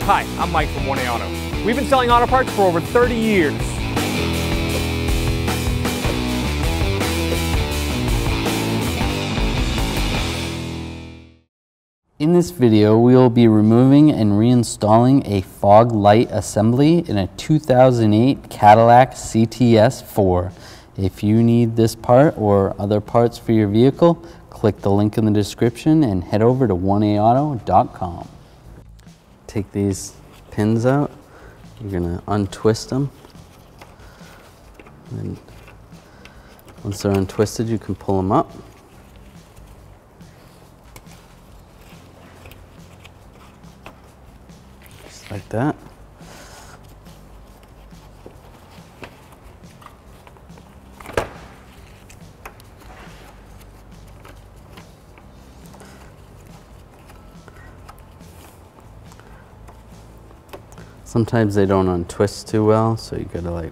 Hi, I'm Mike from 1A Auto. We've been selling auto parts for over 30 years. In this video, we will be removing and reinstalling a fog light assembly in a 2008 Cadillac CTS 4. If you need this part or other parts for your vehicle, click the link in the description and head over to 1aauto.com. Take these pins out. You're going to untwist them. And once they're untwisted, you can pull them up. Just like that. Sometimes they don't untwist too well, so you gotta like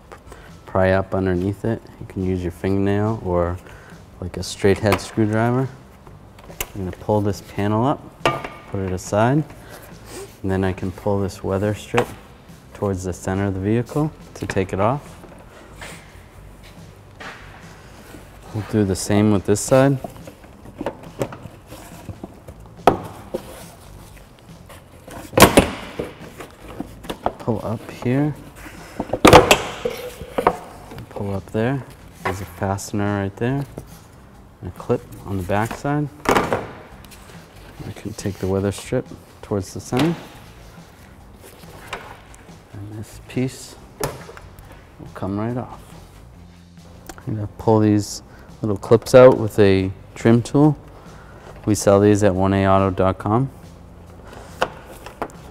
pry up underneath it. You can use your fingernail or like a straight head screwdriver. I'm gonna pull this panel up, put it aside, and then I can pull this weather strip towards the center of the vehicle to take it off. We'll do the same with this side. Pull up here, pull up there. There's a fastener right there, and a clip on the back side. I can take the weather strip towards the center, and this piece will come right off. I'm going to pull these little clips out with a trim tool. We sell these at 1aauto.com.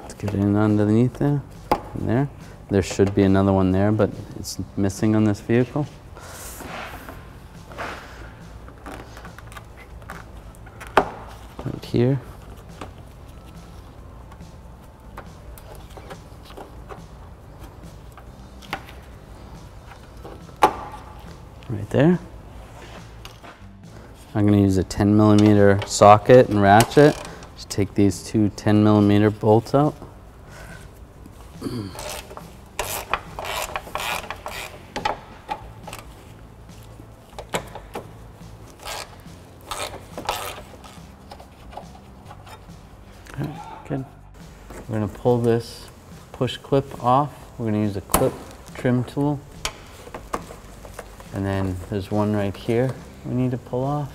Let's get in underneath there. And there should be another one there, but it's missing on this vehicle. Right here. Right there. I'm going to use a 10mm socket and ratchet. Just take these two 10mm bolts out. Good. We're going to pull this push clip off. We're going to use a clip trim tool. And then there's one right here we need to pull off.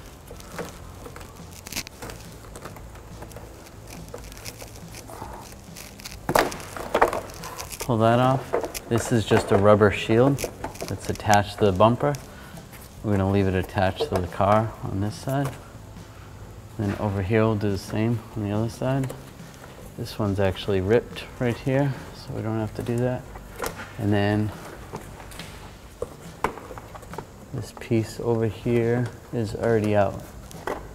Pull that off. This is just a rubber shield that's attached to the bumper. We're going to leave it attached to the car on this side. Then over here we'll do the same on the other side. This one's actually ripped right here, so we don't have to do that. And then this piece over here is already out.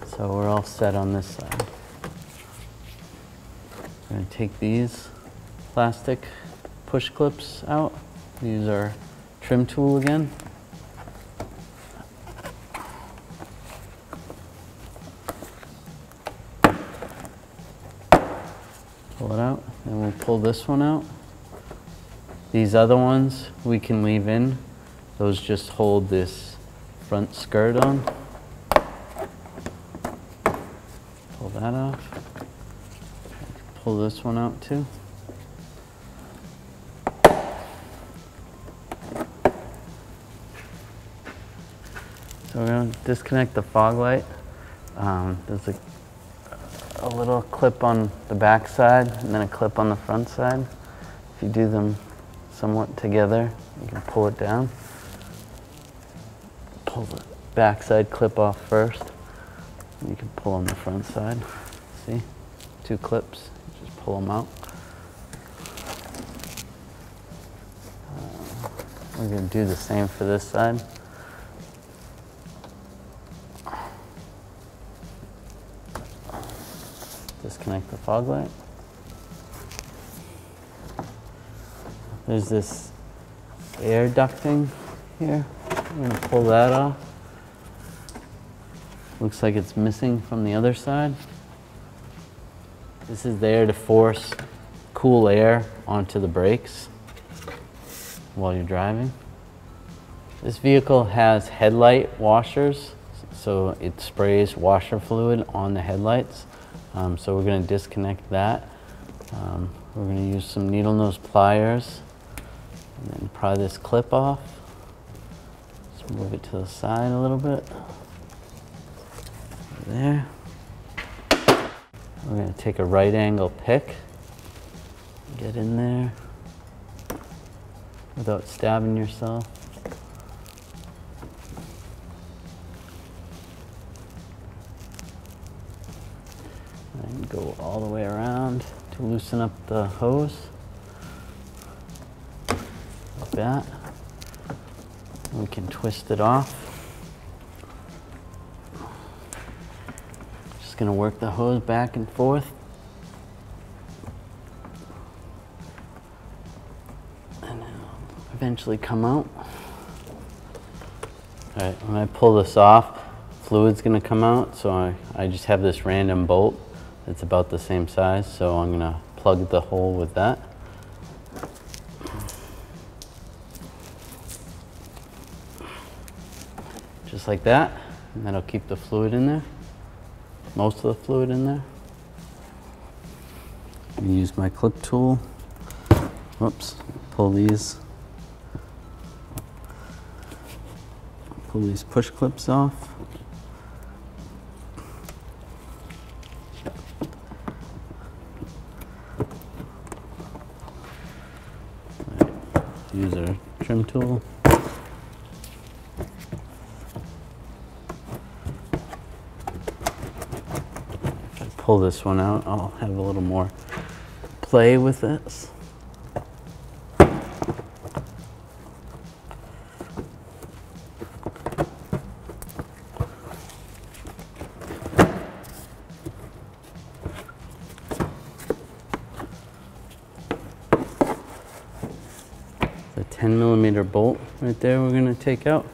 So we're all set on this side. We're going to take these plastic push clips out. Use our trim tool again. Pull it out, and we'll pull this one out. These other ones we can leave in. Those just hold this front skirt on. Pull that off. Pull this one out too. So we're going to disconnect the fog light. There's a little clip on the back side and then a clip on the front side. If you do them somewhat together, you can pull it down. Pull the back side clip off first. And you can pull on the front side. See? Two clips. Just pull them out. We're going to do the same for this side. Disconnect the fog light. There's this air ducting here. I'm going to pull that off. Looks like it's missing from the other side. This is there to force cool air onto the brakes while you're driving. This vehicle has headlight washers, so it sprays washer fluid on the headlights. So we're going to disconnect that. We're going to use some needle nose pliers and then pry this clip off. Just move it to the side a little bit. There. We're going to take a right angle pick, get in there without stabbing yourself. And go all the way around to loosen up the hose, like that. We can twist it off. Just gonna work the hose back and forth. And it'll eventually come out. All right, when I pull this off, fluid's gonna come out, so I just have this random bolt. It's about the same size, so I'm going to plug the hole with that. Just like that, and that'll keep the fluid in there, most of the fluid in there. I'm going to use my clip tool. Whoops, pull these push clips off. Use our trim tool. If I pull this one out, I'll have a little more play with this. The 10mm bolt right there we're going to take out.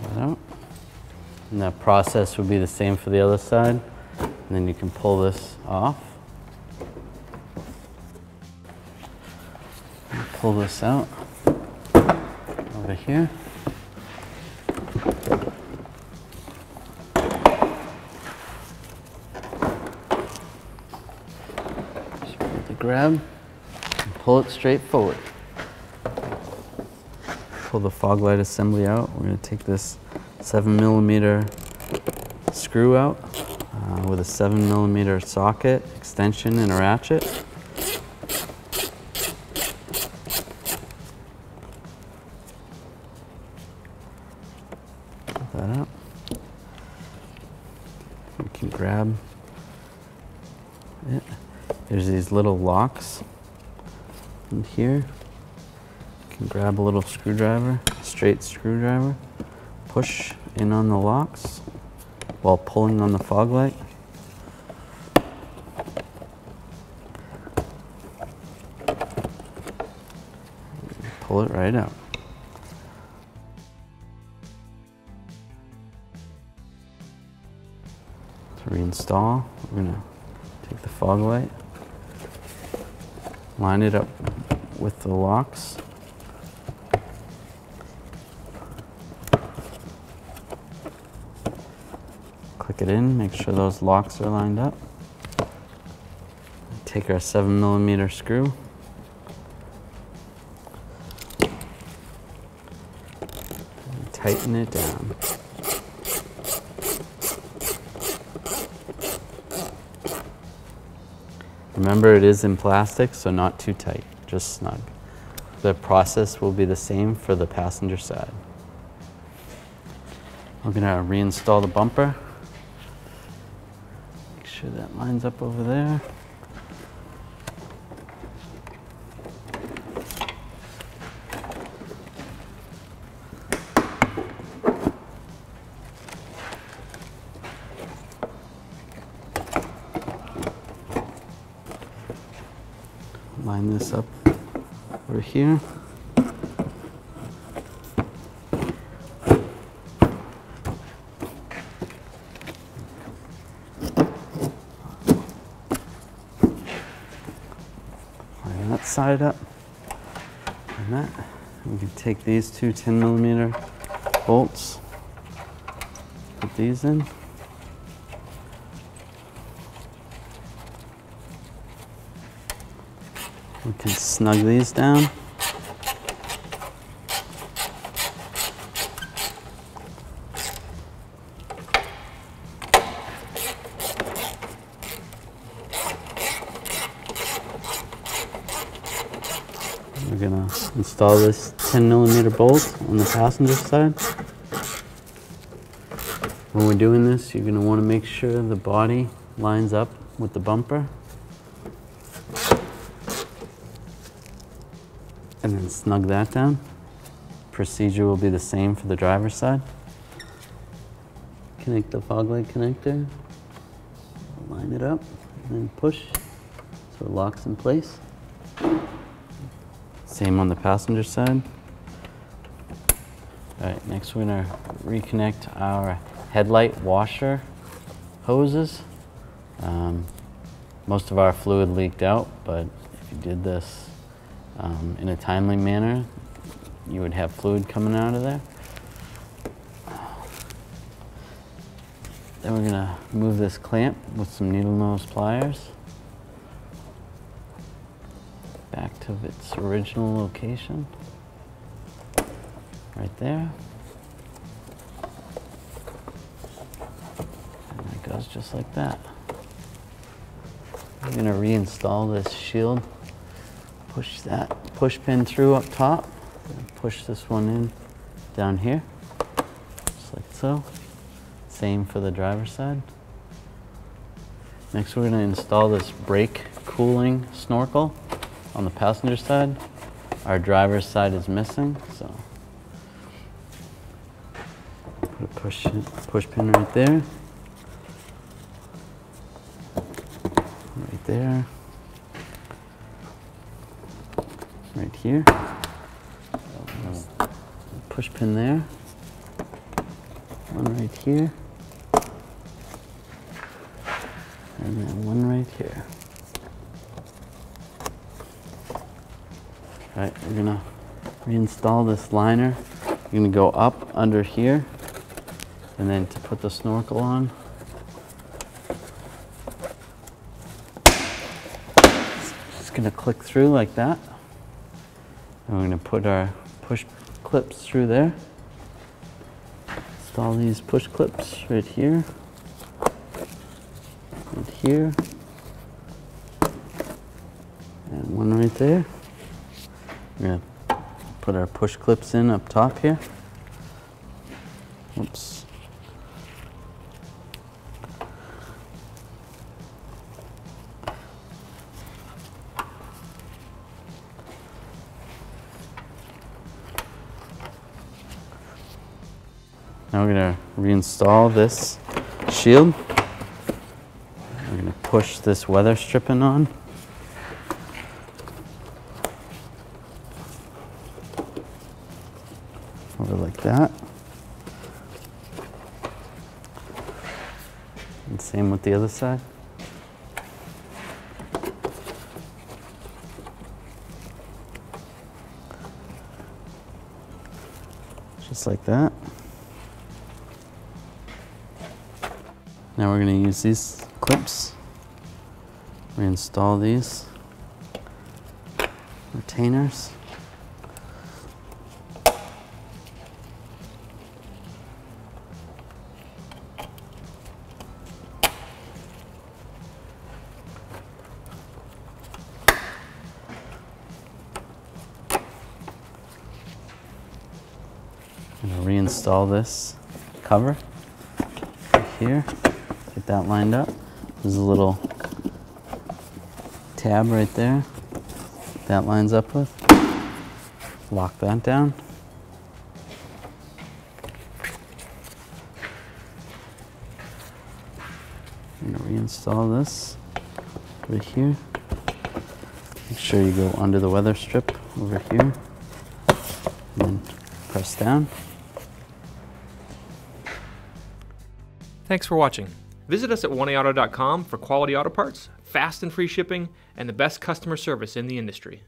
That out. And that process would be the same for the other side. And then you can pull this off. Pull this out over here. Grab and pull it straight forward. Pull the fog light assembly out. We're going to take this 7mm screw out with a 7mm socket, extension, and a ratchet. Pull that out. You can grab it. There's these little locks in here. You can grab a little screwdriver, straight screwdriver, push in on the locks while pulling on the fog light. Pull it right out. To reinstall, we're going to take the fog light, line it up with the locks. Click it in, make sure those locks are lined up. Take our 7mm screw. And tighten it down. Remember, it is in plastic, so not too tight, just snug. The process will be the same for the passenger side. I'm gonna reinstall the bumper. Make sure that lines up over there. Line this up over here. side up. And that. We can take these two 10mm bolts, put these in. We can snug these down. We're going to install this 10mm bolt on the passenger side. When we're doing this, you're going to want to make sure the body lines up with the bumper. And then snug that down. Procedure will be the same for the driver's side. Connect the fog light connector, line it up, and then push so it locks in place. Same on the passenger side. All right, next we're gonna reconnect our headlight washer hoses. Most of our fluid leaked out, but if you did this in a timely manner, you would have fluid coming out of there. Then we're gonna move this clamp with some needle nose pliers back to its original location, right there. And it goes just like that. I'm gonna reinstall this shield. Push that push pin through up top, and push this one in down here, just like so. Same for the driver's side. Next we're going to install this brake cooling snorkel on the passenger side. Our driver's side is missing, so put a push pin right there. Right there. Right here. Push pin there. One right here. And then one right here. All right, we're gonna reinstall this liner. You're gonna go up under here, and then to put the snorkel on, it's just gonna click through like that. And we're gonna put our push clips through there. Install these push clips right here. Right here, and one right there. We're going to put our push clips in up top here. Oops. Now we're going to reinstall this shield. We're going to push this weather stripping on. Over like that. And same with the other side. Just like that. Now we're going to use these clips, reinstall these retainers. I'm going to reinstall this cover right here. Get that lined up. There's a little tab right there that lines up with. Lock that down. I'm going to reinstall this right here. Make sure you go under the weather strip over here and then press down. Thanks for watching. Visit us at oneauto.com for quality auto parts, fast and free shipping, and the best customer service in the industry.